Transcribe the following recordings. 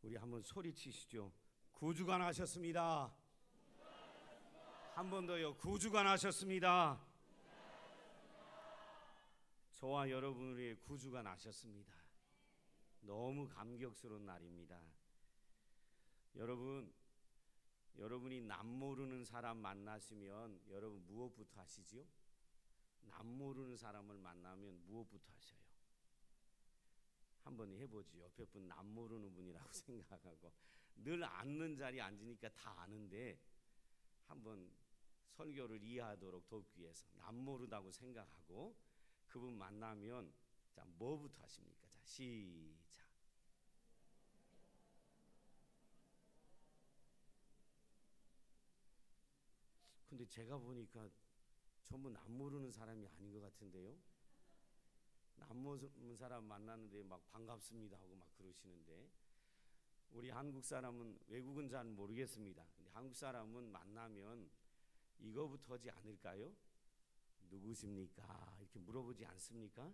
우리 한번 소리치시죠. 구주가 나셨습니다. 한 번 더요. 구주가 나셨습니다. 저와 여러분의 구주가 나셨습니다. 너무 감격스러운 날입니다. 여러분이 남 모르는 사람 만나시면 여러분 무엇부터 하시지요? 남 모르는 사람을 만나면 무엇부터 하셔요? 한번 해보지요. 옆에 분 남 모르는 분이라고 생각하고 늘 앉는 자리에 앉으니까 다 아는데 한번 설교를 이해하도록 돕기 위해서 남 모르다고 생각하고 그분 만나면 자 뭐부터 하십니까? 자 시작. 근데 제가 보니까 전부 남 모르는 사람이 아닌 것 같은데요. 남 모르는 사람 만나는데 막 반갑습니다 하고 막 그러시는데 우리 한국 사람은 외국은 잘 모르겠습니다. 근데 한국 사람은 만나면 이거부터 하지 않을까요? 누구십니까? 이렇게 물어보지 않습니까?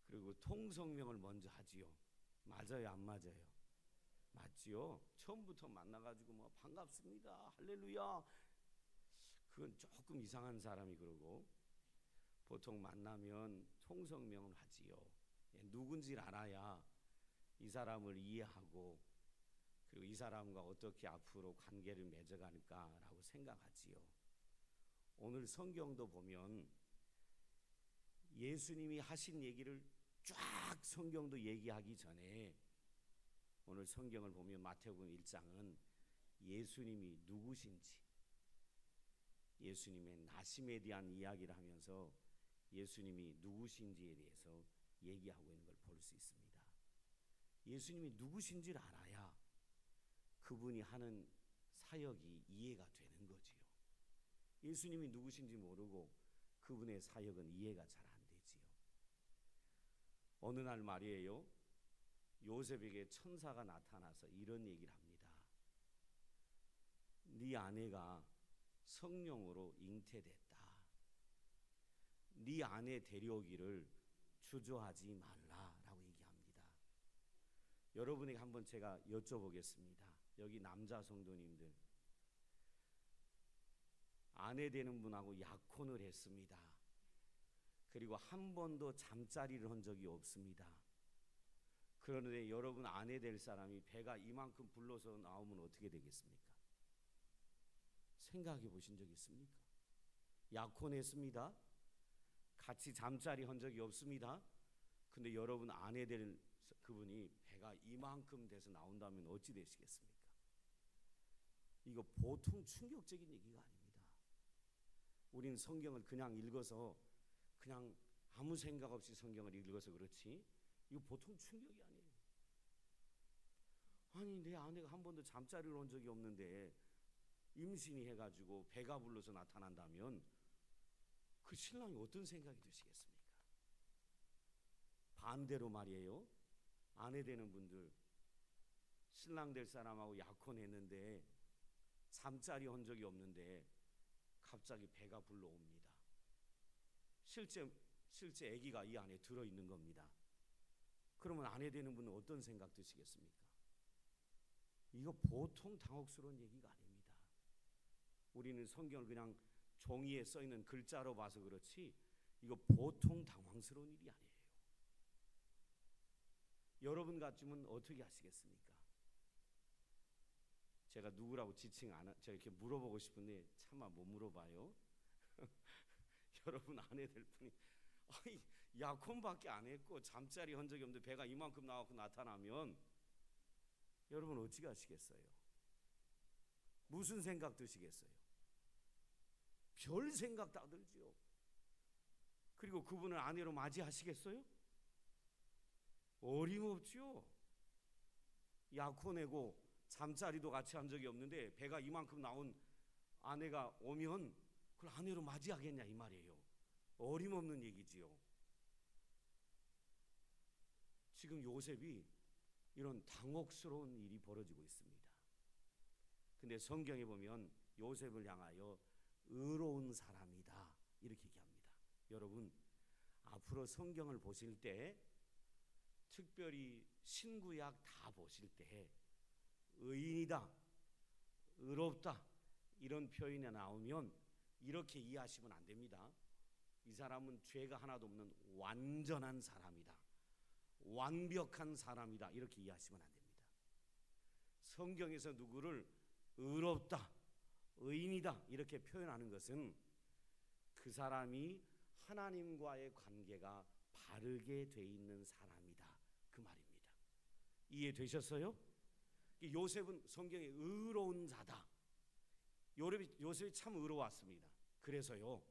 그리고 통성명을 먼저 하지요. 맞아요, 안 맞아요? 맞지요. 처음부터 만나가지고 뭐 반갑습니다, 할렐루야. 그건 조금 이상한 사람이 그러고 보통 만나면 통성명을 하지요. 누군지를 알아야 이 사람을 이해하고 그리고 이 사람과 어떻게 앞으로 관계를 맺어갈까라고 생각하지요. 오늘 성경도 보면 예수님이 하신 얘기를 쫙 성경도 얘기하기 전에 오늘 성경을 보면 마태복음 1장은 예수님이 누구신지 예수님의 나심에 대한 이야기를 하면서 예수님이 누구신지에 대해서 얘기하고 있는 걸 볼 수 있습니다. 예수님이 누구신지를 알아야 그분이 하는 사역이 이해가 되는 거지요. 예수님이 누구신지 모르고 그분의 사역은 이해가 잘 안 되지요. 어느 날 말이에요. 요셉에게 천사가 나타나서 이런 얘기를 합니다. 네 아내가 성령으로 잉태됐다. 네 아내 데려오기를 주저하지 말라라고 얘기합니다. 여러분에게 한번 제가 여쭤보겠습니다. 여기 남자 성도님들 아내 되는 분하고 약혼을 했습니다. 그리고 한 번도 잠자리를 한 적이 없습니다. 그런데 여러분 아내 될 사람이 배가 이만큼 불러서 나오면 어떻게 되겠습니까? 생각해 보신 적 있습니까? 약혼했습니다. 같이 잠자리 한 적이 없습니다. 근데 여러분 아내 될 그분이 배가 이만큼 돼서 나온다면 어찌 되시겠습니까? 이거 보통 충격적인 얘기가 아닙니다. 우린 성경을 그냥 읽어서 그냥 아무 생각 없이 성경을 읽어서 그렇지 이거 보통 충격이 아니에요. 아니 내 아내가 한 번도 잠자리를 한 적이 없는데 임신이 해가지고 배가 불러서 나타난다면 그 신랑이 어떤 생각이 드시겠습니까? 반대로 말이에요. 아내 되는 분들 신랑 될 사람하고 약혼했는데 잠자리 한 적이 없는데 갑자기 배가 불러옵니다. 실제 아기가 이 안에 들어있는 겁니다. 그러면 아내 되는 분은 어떤 생각 드시겠습니까? 이거 보통 당혹스러운 얘기가 아닙니다. 우리는 성경을 그냥 종이에 써있는 글자로 봐서 그렇지 이거 보통 당황스러운 일이 아니에요. 여러분 같으면 어떻게 하시겠습니까? 제가 누구라고 지칭 안 제가 이렇게 물어보고 싶은데 차마 못 물어봐요. 여러분 아내 될 분이 아니, 약혼밖에 안 했고 잠자리 한 적이 없는데 배가 이만큼 나와서 나타나면 여러분 어찌 하시겠어요? 무슨 생각 드시겠어요? 별 생각 다 들지요. 그리고 그분을 아내로 맞이하시겠어요? 어림없지요. 약혼하고 잠자리도 같이 한 적이 없는데 배가 이만큼 나온 아내가 오면 그걸 아내로 맞이하겠냐 이 말이에요. 어림없는 얘기지요. 지금 요셉이 이런 당혹스러운 일이 벌어지고 있습니다. 근데 성경에 보면 요셉을 향하여 의로운 사람이다 이렇게 얘기합니다. 여러분 앞으로 성경을 보실 때 특별히 신구약 다 보실 때 의인이다, 의롭다 이런 표현이 나오면 이렇게 이해하시면 안 됩니다. 이 사람은 죄가 하나도 없는 완전한 사람이다, 완벽한 사람이다 이렇게 이해하시면 안 됩니다. 성경에서 누구를 의롭다, 의인이다 이렇게 표현하는 것은 그 사람이 하나님과의 관계가 바르게 돼 있는 사람이다 그 말입니다. 이해되셨어요? 요셉은 성경에 의로운 자다. 요셉이 참 의로웠습니다. 그래서요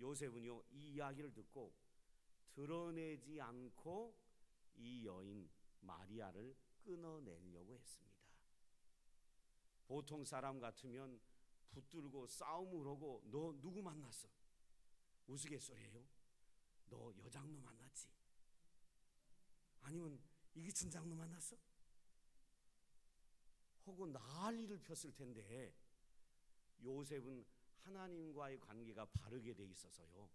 요셉은요 이 이야기를 듣고 드러내지 않고 이 여인 마리아를 끊어내려고 했습니다. 보통 사람 같으면 붙들고 싸움을 하고 너 누구 만났어? 우스갯소리예요. 너 여장로 만났지? 아니면 이기춘 장로 만났어? 하고 난리를 폈을 텐데 요셉은 하나님과의 관계가 바르게 돼 있어서요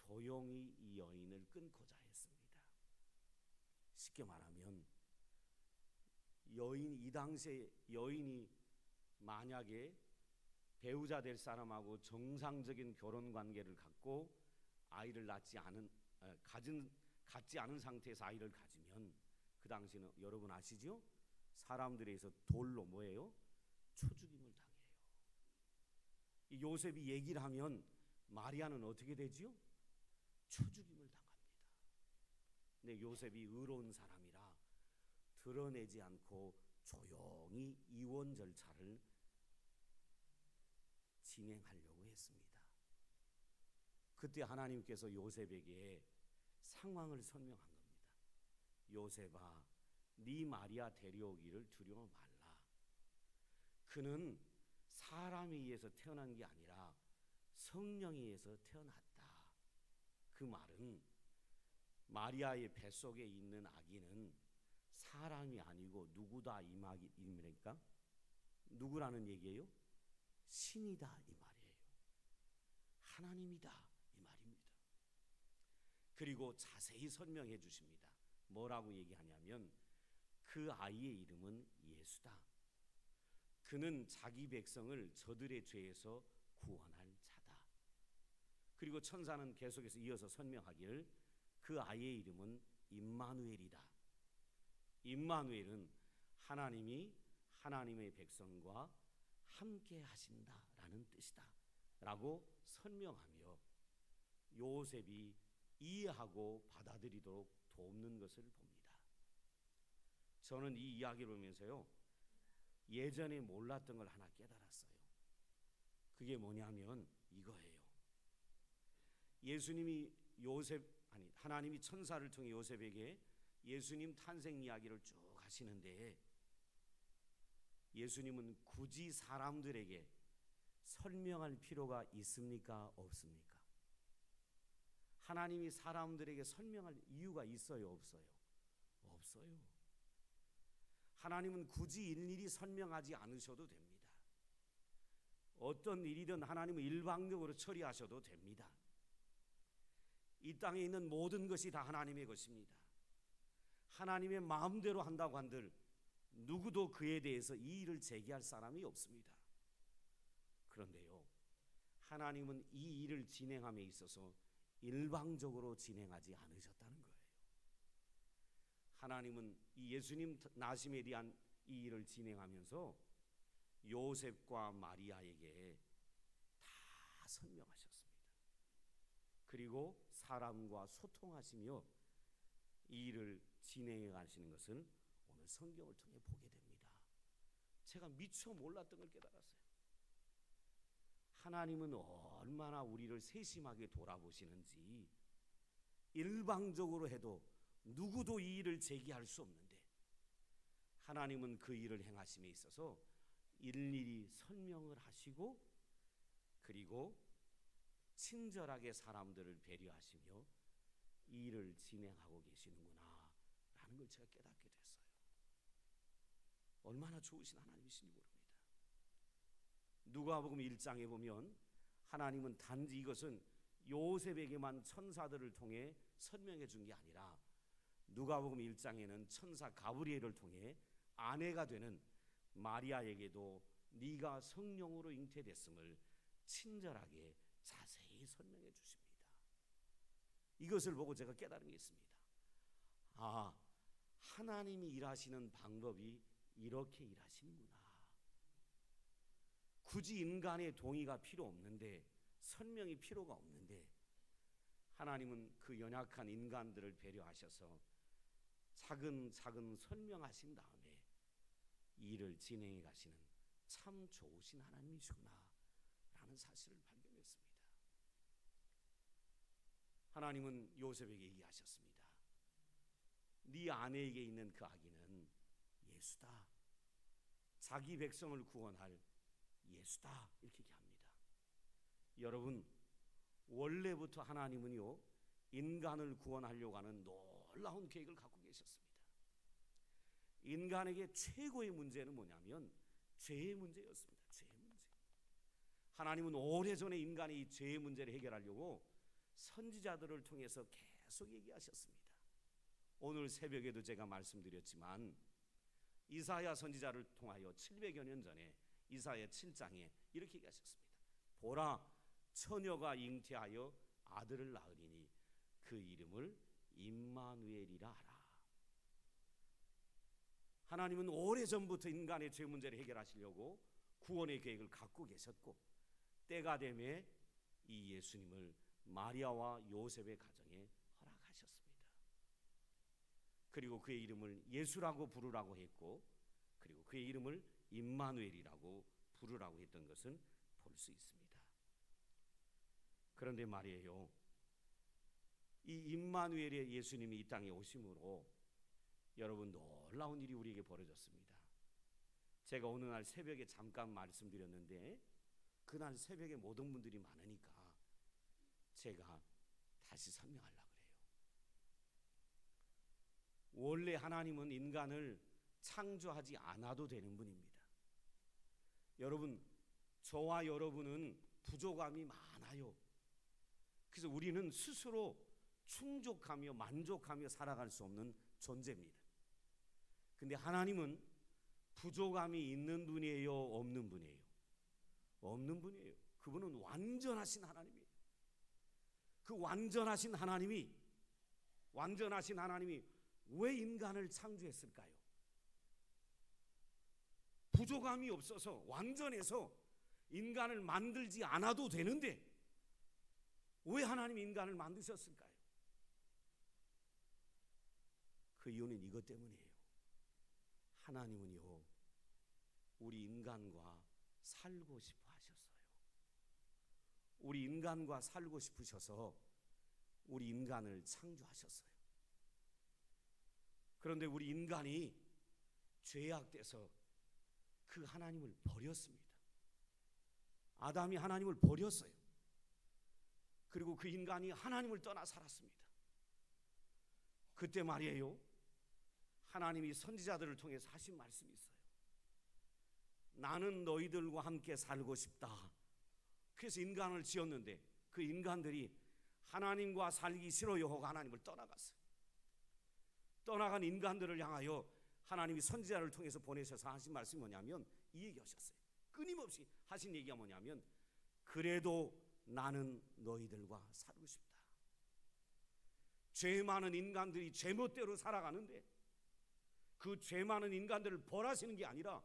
조용히 이 여인을 끊고자 했습니다. 쉽게 말하면 이 당시에 여인이 만약에 배우자 될 사람하고 정상적인 결혼 관계를 갖고 아이를 갖지 않은 상태에서 아이를 가지면 그 당시는 여러분 아시죠? 사람들에 의해서 돌로 뭐예요? 초죽임을 당해요. 이 요셉이 얘기를 하면 마리아는 어떻게 되지요? 초죽임을 당합니다. 근데 요셉이 의로운 사람이라 드러내지 않고 조용히 이혼 절차를 진행하려고 했습니다. 그때 하나님께서 요셉에게 상황을 설명한 겁니다. 요셉아, 네 마리아 데려오기를 두려워 말라. 그는 사람에 의해서 태어난 게 아니라 성령에 의해서 태어났다. 그 말은 마리아의 뱃속에 있는 아기는 사람이 아니고 누구다 이 말입니까? 누구라는 얘기예요? 신이다 이 말이에요. 하나님이다 이 말입니다. 그리고 자세히 설명해 주십니다. 뭐라고 얘기하냐면 그 아이의 이름은 예수다. 그는 자기 백성을 저들의 죄에서 구원할 자다. 그리고 천사는 계속해서 이어서 설명하기를 그 아이의 이름은 임마누엘이다. 임마누엘은 하나님이 하나님의 백성과 함께 하신다라는 뜻이다 라고 설명하며 요셉이 이해하고 받아들이도록 돕는 것을 봅니다. 저는 이 이야기를 보면서요 예전에 몰랐던 걸 하나 깨달았어요. 그게 뭐냐면 이거예요. 하나님이 천사를 통해 요셉에게 예수님 탄생 이야기를 쭉 하시는데 예수님은 굳이 사람들에게 설명할 필요가 있습니까? 없습니까? 하나님이 사람들에게 설명할 이유가 있어요? 없어요? 없어요. 하나님은 굳이 일일이 설명하지 않으셔도 됩니다. 어떤 일이든 하나님은 일방적으로 처리하셔도 됩니다. 이 땅에 있는 모든 것이 다 하나님의 것입니다. 하나님의 마음대로 한다고 한들 누구도 그에 대해서 이의를 제기할 사람이 없습니다. 그런데요 하나님은 이 일을 진행함에 있어서 일방적으로 진행하지 않으셨다는 거예요. 하나님은 이 예수님 나심에 대한 이 일을 진행하면서 요셉과 마리아에게 다 설명하셨습니다. 그리고 사람과 소통하시며 이 일을 진행해 가시는 것을 오늘 성경을 통해 보게 됩니다. 제가 미처 몰랐던 걸 깨달았어요. 하나님은 얼마나 우리를 세심하게 돌아보시는지 일방적으로 해도 누구도 이 일을 제기할 수 없는데 하나님은 그 일을 행하심에 있어서 일일이 설명을 하시고 그리고 친절하게 사람들을 배려하시며 이 일을 진행하고 계시는구나 라는 걸 제가 깨닫게 됐어요. 얼마나 좋으신 하나님이신지 모릅니다. 누가복음 1장에 보면 하나님은 단지 이것은 요셉에게만 천사들을 통해 설명해 준 게 아니라 누가복음 1장에는 천사 가브리엘을 통해 아내가 되는 마리아에게도 네가 성령으로 잉태됐음을 친절하게 자세히 설명해 주십니다. 이것을 보고 제가 깨달은 게 있습니다. 아, 하나님이 일하시는 방법이 이렇게 일하시는구나. 굳이 인간의 동의가 필요 없는데, 설명이 필요가 없는데, 하나님은 그 연약한 인간들을 배려하셔서 차근차근 설명하신 다음에 일을 진행해 가시는 참 좋으신 하나님이시구나 라는 사실을 발견했습니다. 하나님은 요셉에게 얘기하셨습니다. 네 아내에게 있는 그 아기는 예수다. 자기 백성을 구원할 예수다. 이렇게 얘기합니다. 여러분, 원래부터 하나님은요, 인간을 구원하려고 하는 놀라운 계획을 갖고 계셨습니다. 인간에게 최고의 문제는 뭐냐면 죄의 문제였습니다. 죄의 문제. 하나님은 오래전에 인간의 이 죄의 문제를 해결하려고 선지자들을 통해서 계속 얘기하셨습니다. 오늘 새벽에도 제가 말씀드렸지만 이사야 선지자를 통하여 700여 년 전에 이사야 7장에 이렇게 얘기하셨습니다. 보라, 처녀가 잉태하여 아들을 낳으리니 그 이름을 임마누엘이라 하라. 하나님은 오래전부터 인간의 죄 문제를 해결하시려고 구원의 계획을 갖고 계셨고, 때가 되매 이 예수님을 마리아와 요셉의 가정에 허락하셨습니다. 그리고 그의 이름을 예수라고 부르라고 했고, 그리고 그의 이름을 임마누엘이라고 부르라고 했던 것은 볼 수 있습니다. 그런데 말이에요, 이 임마누엘의 예수님이 이 땅에 오심으로 여러분 놀라운 일이 우리에게 벌어졌습니다. 제가 어느 날 새벽에 잠깐 말씀드렸는데 그날 새벽에 모든 분들이 많으니까 제가 다시 설명하려고 그래요. 원래 하나님은 인간을 창조하지 않아도 되는 분입니다. 여러분, 저와 여러분은 부족함이 많아요. 그래서 우리는 스스로 충족하며 만족하며 살아갈 수 없는 존재입니다. 근데 하나님은 부족함이 있는 분이에요, 없는 분이에요? 없는 분이에요. 그분은 완전하신 하나님이에요. 그 완전하신 하나님이 왜 인간을 창조했을까요? 부족함이 없어서 완전해서 인간을 만들지 않아도 되는데 왜 하나님이 인간을 만드셨을까요? 그 이유는 이것 때문이에요. 하나님은요, 우리 인간과 살고 싶어 하셨어요. 우리 인간과 살고 싶으셔서 우리 인간을 창조하셨어요. 그런데 우리 인간이 죄악돼서 그 하나님을 버렸습니다. 아담이 하나님을 버렸어요. 그리고 그 인간이 하나님을 떠나 살았습니다. 그때 말이에요, 하나님이 선지자들을 통해서 하신 말씀이 있어요. 나는 너희들과 함께 살고 싶다. 그래서 인간을 지었는데 그 인간들이 하나님과 살기 싫어요 하고 하나님을 떠나갔어요. 떠나간 인간들을 향하여 하나님이 선지자를 통해서 보내셔서 하신 말씀이 뭐냐면 이 얘기하셨어요. 끊임없이 하신 얘기가 뭐냐면 그래도 나는 너희들과 살고 싶다. 죄 많은 인간들이 제멋대로 살아가는데 그 죄 많은 인간들을 벌하시는 게 아니라,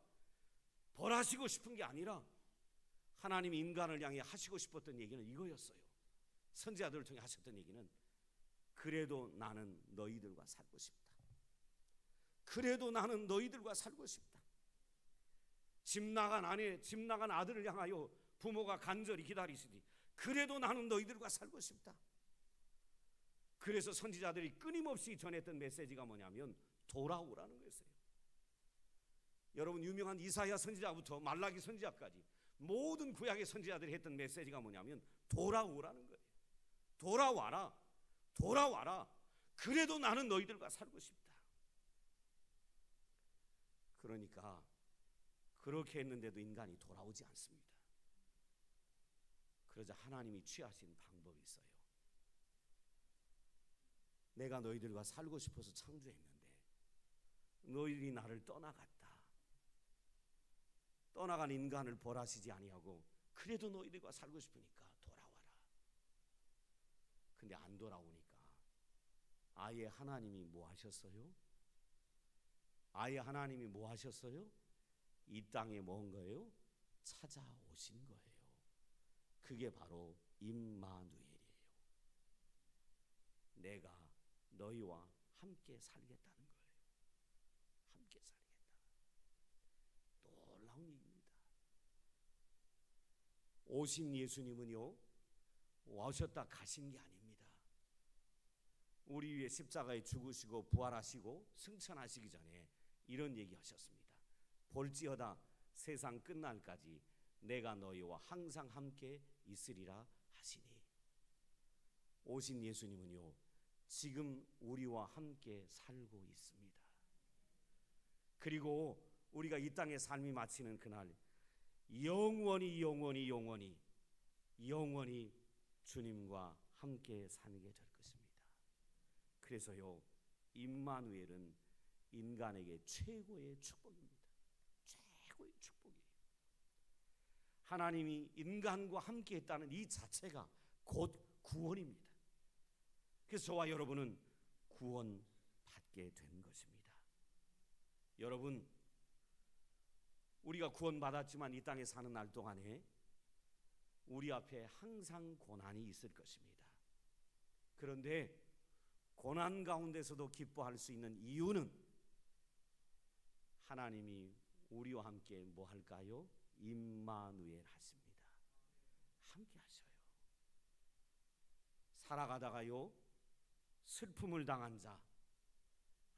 벌하시고 싶은 게 아니라 하나님이 인간을 향해 하시고 싶었던 얘기는 이거였어요. 선지자들을 통해 하셨던 얘기는 그래도 나는 너희들과 살고 싶다. 그래도 나는 너희들과 살고 싶다. 집 나간 아내, 집 나간 아들을 향하여 부모가 간절히 기다리시니 그래도 나는 너희들과 살고 싶다. 그래서 선지자들이 끊임없이 전했던 메시지가 뭐냐면 돌아오라는 거였어요. 여러분, 유명한 이사야 선지자부터 말라기 선지자까지 모든 구약의 선지자들이 했던 메시지가 뭐냐면 돌아오라는 거예요. 돌아와라, 돌아와라. 그래도 나는 너희들과 살고 싶다. 그러니까 그렇게 했는데도 인간이 돌아오지 않습니다. 그러자 하나님이 취하신 방법이 있어요. 내가 너희들과 살고 싶어서 창조했는데 너희들이 나를 떠나갔다. 떠나간 인간을 벌하시지 아니하고 그래도 너희들과 살고 싶으니까 돌아와라. 근데 안 돌아오니까 아예 하나님이 뭐 하셨어요? 아예 하나님이 뭐 하셨어요? 이 땅에 뭔 거예요? 찾아오신 거예요. 그게 바로 임마누엘이에요. 내가 너희와 함께 살겠다는 거예요. 함께 살겠다. 놀라운 얘기입니다. 오신 예수님은요, 오셨다 가신 게 아닙니다. 우리 위해 십자가에 죽으시고 부활하시고 승천하시기 전에 이런 얘기하셨습니다. 볼지어다 세상 끝날까지 내가 너희와 항상 함께 있으리라 하시니. 오신 예수님은요, 지금 우리와 함께 살고 있습니다. 그리고 우리가 이 땅의 삶이 마치는 그날 영원히 주님과 함께 살게 될 것입니다. 그래서요, 임마누엘은 인간에게 최고의 축복입니다. 최고의 축복이에요. 하나님이 인간과 함께 있다는 이 자체가 곧 구원입니다. 그래서 저와 여러분은 구원받게 된 것입니다. 여러분, 우리가 구원받았지만 이 땅에 사는 날 동안에 우리 앞에 항상 고난이 있을 것입니다. 그런데 고난 가운데서도 기뻐할 수 있는 이유는 하나님이 우리와 함께 뭐 할까요? 임마누엘 하십니다. 함께 하셔요. 살아가다가요, 슬픔을 당한 자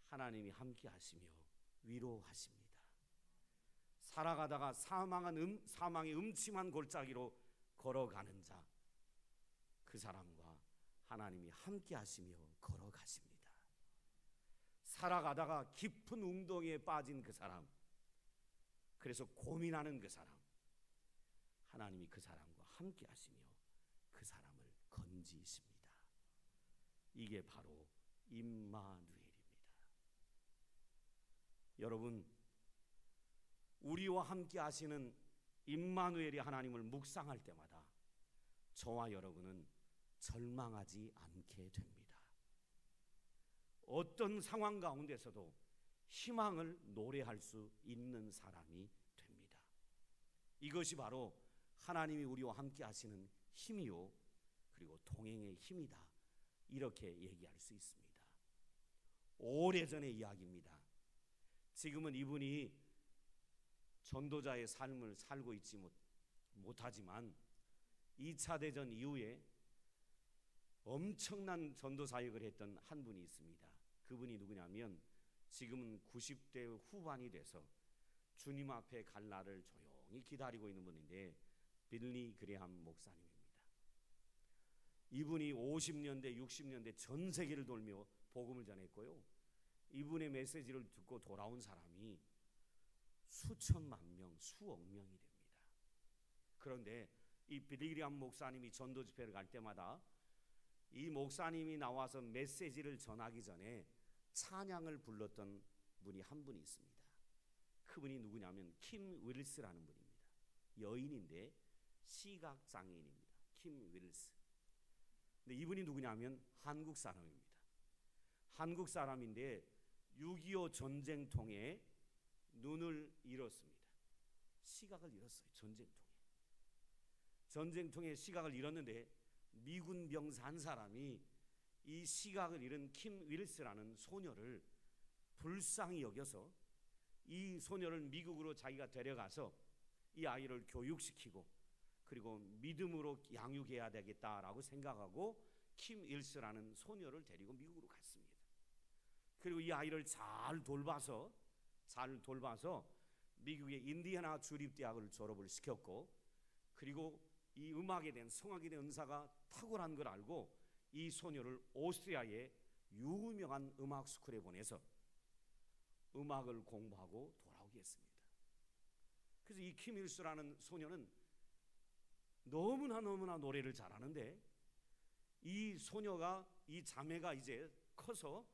하나님이 함께 하시며 위로하십니다. 살아가다가 사망의 음침한 골짜기로 걸어가는 자, 그 사람과 하나님이 함께 하시며 걸어가십니다. 살아가다가 깊은 웅덩이에 빠진 그 사람, 그래서 고민하는 그 사람, 하나님이 그 사람과 함께 하시며 그 사람을 건지십니다. 이게 바로 임마누엘입니다. 여러분, 우리와 함께 하시는 임마누엘이 하나님을 묵상할 때마다 저와 여러분은 절망하지 않게 됩니다. 어떤 상황 가운데서도 희망을 노래할 수 있는 사람이 됩니다. 이것이 바로 하나님이 우리와 함께 하시는 힘이요, 그리고 동행의 힘이다, 이렇게 얘기할 수 있습니다. 오래전의 이야기입니다. 지금은 이분이 전도자의 삶을 살고 있지 못하지만 2차 대전 이후에 엄청난 전도 사역을 했던 한 분이 있습니다. 그분이 누구냐면 지금은 90대 후반이 돼서 주님 앞에 갈 날을 조용히 기다리고 있는 분인데 빌리 그레함 목사님입니다. 이분이 50년대 60년대 전 세계를 돌며 복음을 전했고요, 이분의 메시지를 듣고 돌아온 사람이 수천만 명, 수억 명이 됩니다. 그런데 이 빌리 그레함 목사님이 전도 집회를 갈 때마다 이 목사님이 나와서 메시지를 전하기 전에 찬양을 불렀던 분이 한 분이 있습니다. 그분이 누구냐면 킴 윌스라는 분입니다. 여인인데 시각장애인입니다. 킴 윌스. 근데 이분이 누구냐면 한국 사람입니다. 한국 사람인데 6.25 전쟁통에 눈을 잃었습니다. 시각을 잃었어요. 전쟁통에 시각을 잃었는데 미군 병사 한 사람이 이 시각을 잃은 킴 윌스라는 소녀를 불쌍히 여겨서 이 소녀를 미국으로 자기가 데려가서 이 아이를 교육시키고 그리고 믿음으로 양육해야 되겠다라고 생각하고 킴 윌스라는 소녀를 데리고 미국으로 갔습니다. 그리고 이 아이를 잘 돌봐서 미국의 인디애나 주립대학을 졸업을 시켰고, 그리고 이 음악에 대한 성악에 대한 은사가 탁월한 걸 알고 이 소녀를 오스트리아의 유명한 음악 스쿨에 보내서 음악을 공부하고 돌아오게 했습니다. 그래서 이 킴 윌스라는 소녀는 너무나 노래를 잘하는데 이 자매가 이제 커서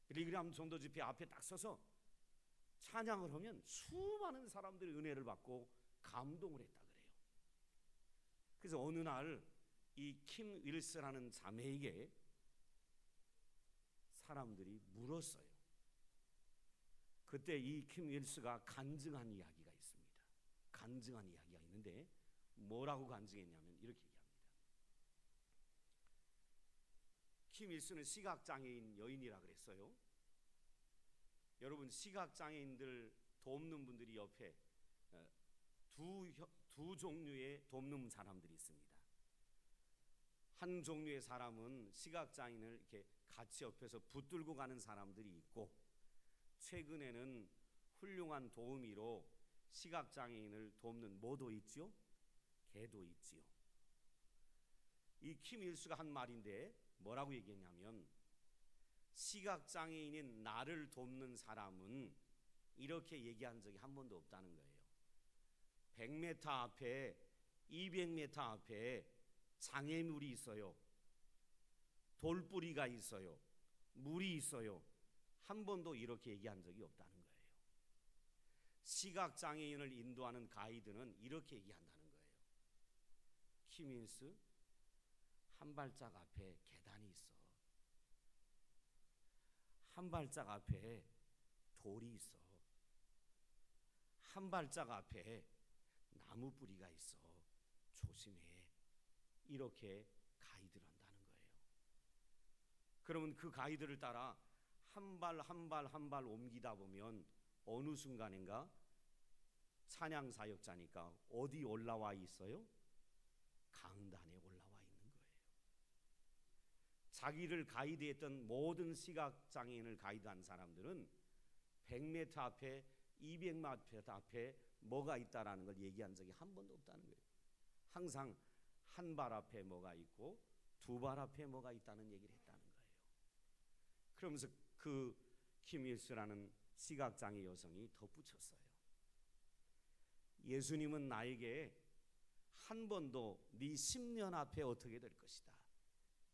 빌리그람 전도 집회 앞에 딱 서서 찬양을 하면 수많은 사람들이 은혜를 받고 감동을 했다 그래요. 그래서 어느 날 이 킴 윌스라는 자매에게 사람들이 물었어요. 그때 이 킴 윌스가 간증한 이야기가 있습니다. 간증한 이야기가 있는데 뭐라고 간증했냐면 이렇게 얘기합니다. 킴 윌스는 시각장애인 여인이라 그랬어요. 여러분, 시각장애인들 돕는 분들이 옆에 두 종류의 돕는 사람들이 있습니다. 한 종류의 사람은 시각장애인을 이렇게 같이 옆에서 붙들고 가는 사람들이 있고, 최근에는 훌륭한 도우미로 시각장애인을 돕는 뭐도 있지요? 개도 있지요. 이 킴 윌스가 한 말인데 뭐라고 얘기했냐면, 시각장애인인 나를 돕는 사람은 이렇게 얘기한 적이 한 번도 없다는 거예요. 100m 앞에 200m 앞에 장애물이 있어요. 돌뿌리가 있어요. 물이 있어요. 한 번도 이렇게 얘기한 적이 없다는 거예요. 시각장애인을 인도하는 가이드는 이렇게 얘기한다는 거예요. 킴 윌스, 한 발짝 앞에 계단이 있어. 한 발짝 앞에 돌이 있어. 한 발짝 앞에 나무 뿌리가 있어. 조심해. 이렇게 가이드를 한다는 거예요. 그러면 그 가이드를 따라 한 발 한 발 한 발 옮기다 보면 어느 순간인가 찬양 사역자니까 어디 올라와 있어요? 강단에 올라와 있는 거예요. 자기를 가이드했던 모든 시각장애인을 가이드한 사람들은 100m 앞에 200m 앞에 뭐가 있다라는 걸 얘기한 적이 한 번도 없다는 거예요. 항상 한 발 앞에 뭐가 있고 두 발 앞에 뭐가 있다는 얘기를 했다는 거예요. 그러면서 그 킴 윌스라는 시각장애 여성이 덧붙였어요. 예수님은 나에게 한 번도 네 10년 앞에 어떻게 될 것이다,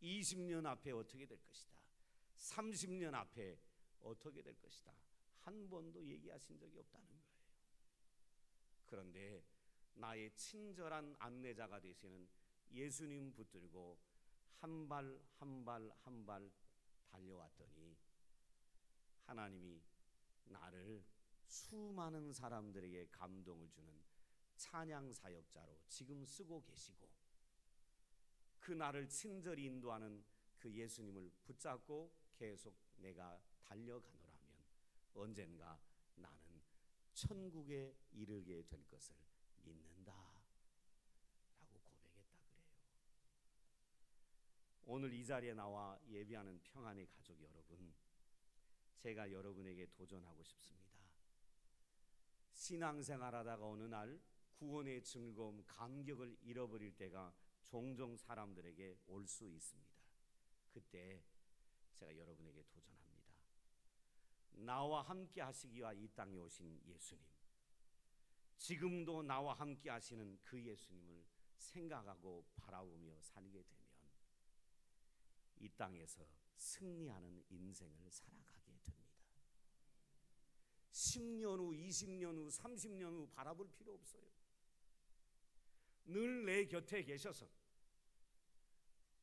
20년 앞에 어떻게 될 것이다, 30년 앞에 어떻게 될 것이다 한 번도 얘기하신 적이 없다는 거예요. 그런데 나의 친절한 안내자가 되시는 예수님 붙들고 한 발 한 발 한 발 달려왔더니 하나님이 나를 수많은 사람들에게 감동을 주는 찬양 사역자로 지금 쓰고 계시고, 그 나를 친절히 인도하는 그 예수님을 붙잡고 계속 내가 달려가노라면 언젠가 나는 천국에 이르게 될 것을 믿는다 라고 고백했다 그래요. 오늘 이 자리에 나와 예배하는 평안의 가족 여러분, 제가 여러분에게 도전하고 싶습니다. 신앙생활하다가 어느 날 구원의 즐거움, 감격을 잃어버릴 때가 종종 사람들에게 올 수 있습니다. 그때 제가 여러분에게 도전합니다. 나와 함께 하시기와 이 땅에 오신 예수님, 지금도 나와 함께 하시는 그 예수님을 생각하고 바라보며 살게 되면 이 땅에서 승리하는 인생을 살아가게 됩니다. 10년 후, 20년 후, 30년 후 바라볼 필요 없어요. 늘 내 곁에 계셔서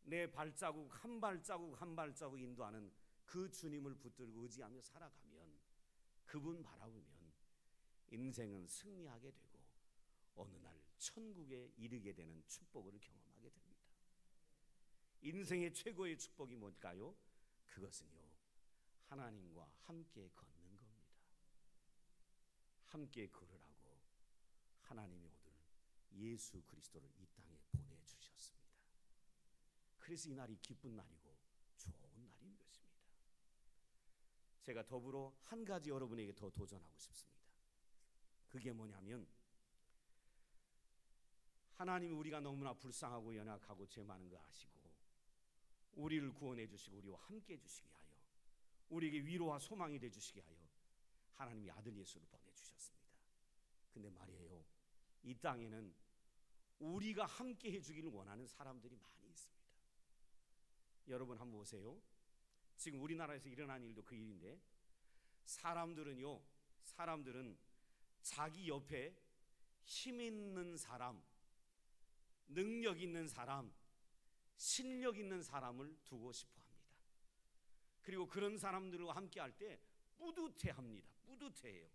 내 발자국 한 발자국 한 발자국 인도하는 그 주님을 붙들고 의지하며 살아가면, 그분 바라보면 인생은 승리하게 되고 어느 날 천국에 이르게 되는 축복을 경험하게 됩니다. 인생의 최고의 축복이 뭘까요? 그것은요, 하나님과 함께 걷는 겁니다. 함께 걸으라고 하나님이 오늘 예수 그리스도를 이 땅에 보내주셨습니다. 그래서 이 날이 기쁜 날이고 좋은 날인 것입니다. 제가 더불어 한 가지 여러분에게 더 도전하고 싶습니다. 그게 뭐냐면, 하나님이 우리가 너무나 불쌍하고 연약하고 죄 많은 거 아시고 우리를 구원해 주시고 우리와 함께 해 주시기 하여, 우리에게 위로와 소망이 돼 주시기 하여 하나님이 아들 예수를 보내주셨습니다. 근데 말이에요, 이 땅에는 우리가 함께 해주기를 원하는 사람들이 많이 있습니다. 여러분 한번 보세요. 지금 우리나라에서 일어난 일도 그 일인데, 사람들은 자기 옆에 힘 있는 사람, 능력 있는 사람, 실력 있는 사람을 두고 싶어 합니다. 그리고 그런 사람들과 함께 할 때 뿌듯해 합니다. 뿌듯해해요.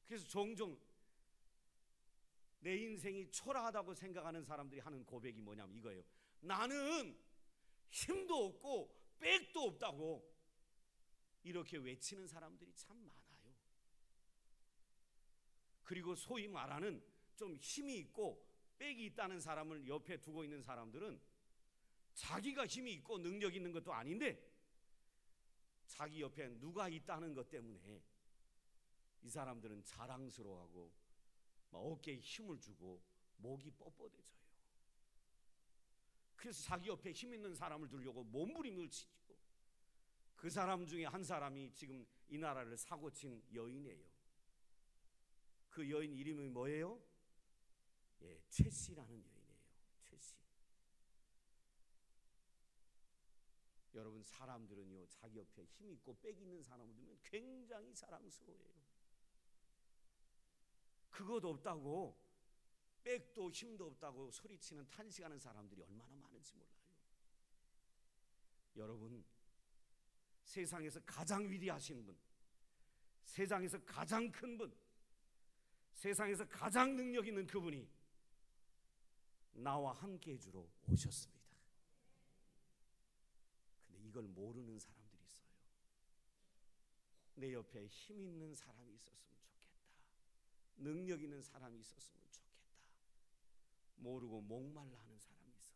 그래서 종종 내 인생이 초라하다고 생각하는 사람들이 하는 고백이 뭐냐면 이거예요. 나는 힘도 없고 백도 없다고 이렇게 외치는 사람들이 참 많아요. 그리고 소위 말하는 좀 힘이 있고 백이 있다는 사람을 옆에 두고 있는 사람들은 자기가 힘이 있고 능력 있는 것도 아닌데 자기 옆에 누가 있다는 것 때문에 이 사람들은 자랑스러워하고 어깨에 힘을 주고 목이 뻣뻣해져요. 그래서 자기 옆에 힘 있는 사람을 두려고 몸부림을 치죠. 그 사람 중에 한 사람이 지금 이 나라를 사고친 여인이에요. 그 여인 이름이 뭐예요? 최씨라는 여인이에요. 최씨. 여러분, 사람들은요 자기 옆에 힘 있고 빽 있는 사람을 두면 굉장히 사랑스러워해요. 그것도 없다고, 빽도 힘도 없다고 소리치는 탄식하는 사람들이 얼마나 많은지 몰라요. 여러분, 세상에서 가장 위대하신 분, 세상에서 가장 큰 분, 세상에서 가장 능력 있는 그분이 나와 함께 해주러 오셨습니다. 근데 이걸 모르는 사람들이 있어요. 내 옆에 힘 있는 사람이 있었으면 좋겠다, 능력 있는 사람이 있었으면 좋겠다, 모르고 목말라 하는 사람이 있어요.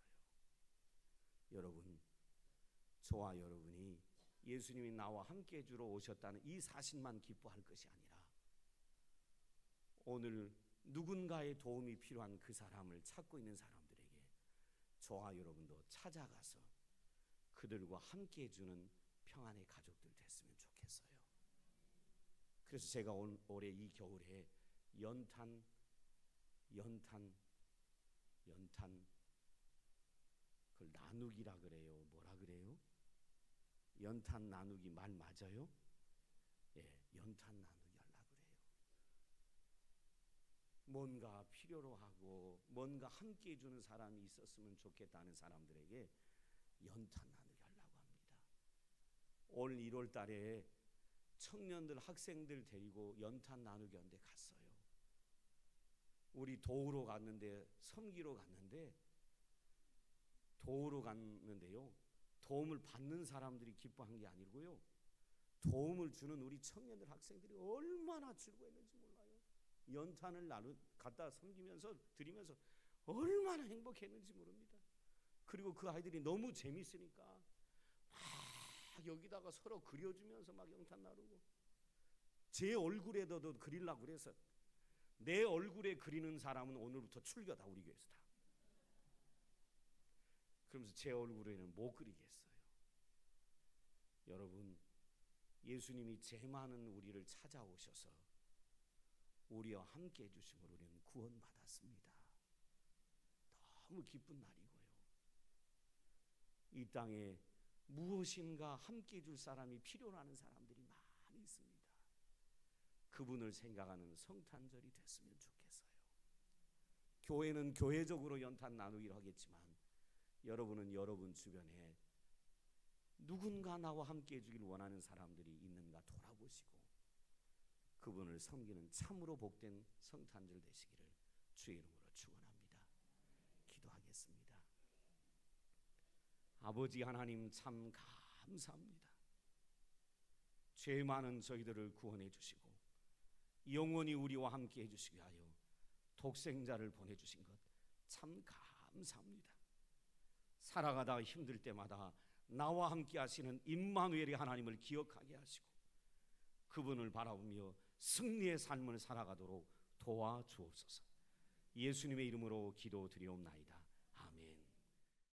여러분, 저와 여러분이 예수님이 나와 함께 해주러 오셨다는 이 사실만 기뻐할 것이 아니라 오늘 누군가의 도움이 필요한 그 사람을 찾고 있는 사람들에게 저와 여러분도 찾아가서 그들과 함께 해주는 평안의 가족들 됐으면 좋겠어요. 그래서 제가 올해 이 겨울에 연탄 그걸 나누기라 그래요. 뭐라 그래요? 연탄 나누기 말 맞아요? 연탄 나누기 하려고 그래요. 뭔가 필요로 하고 뭔가 함께 해주는 사람이 있었으면 좋겠다는 사람들에게 연탄 나누기 하려고 합니다. 올 1월 달에 청년들, 학생들 데리고 연탄 나누기 하는데 갔어요. 우리 도우러 갔는데, 섬기러 갔는데, 도움을 받는 사람들이 기뻐한 게 아니고요, 도움을 주는 우리 청년들, 학생들이 얼마나 즐거워했는지 몰라요. 연탄을 갖다 섬기면서 드리면서 얼마나 행복했는지 모릅니다. 그리고 그 아이들이 너무 재밌으니까 막 여기다가 서로 그려주면서 막 연탄 나누고, 제 얼굴에도 그리려고 그래서 내 얼굴에 그리는 사람은 오늘부터 출교다, 우리 교회에서 다. 그러면서 제 얼굴에는 못 그리겠어요. 여러분, 예수님이 죄 많은 우리를 찾아오셔서 우리와 함께 해주심으로 우리는 구원받았습니다. 너무 기쁜 날이고요. 이 땅에 무엇인가 함께 해줄 사람이 필요로 하는 사람들이 많이 있습니다. 그분을 생각하는 성탄절이 됐으면 좋겠어요. 교회는 교회적으로 연탄 나누기를 하겠지만 여러분은 여러분 주변에 누군가 나와 함께 해주길 원하는 사람들이 있는가 돌아보시고 그분을 섬기는 참으로 복된 성탄절 되시기를 주의 이름으로 축원합니다. 기도하겠습니다. 아버지 하나님, 참 감사합니다. 죄 많은 저희들을 구원해 주시고 영원히 우리와 함께 해주시게 하여 독생자를 보내주신 것 참 감사합니다. 살아가다 힘들 때마다 나와 함께 하시는 임마누엘의 하나님을 기억하게 하시고 그분을 바라보며 승리의 삶을 살아가도록 도와주옵소서. 예수님의 이름으로 기도드리옵나이다.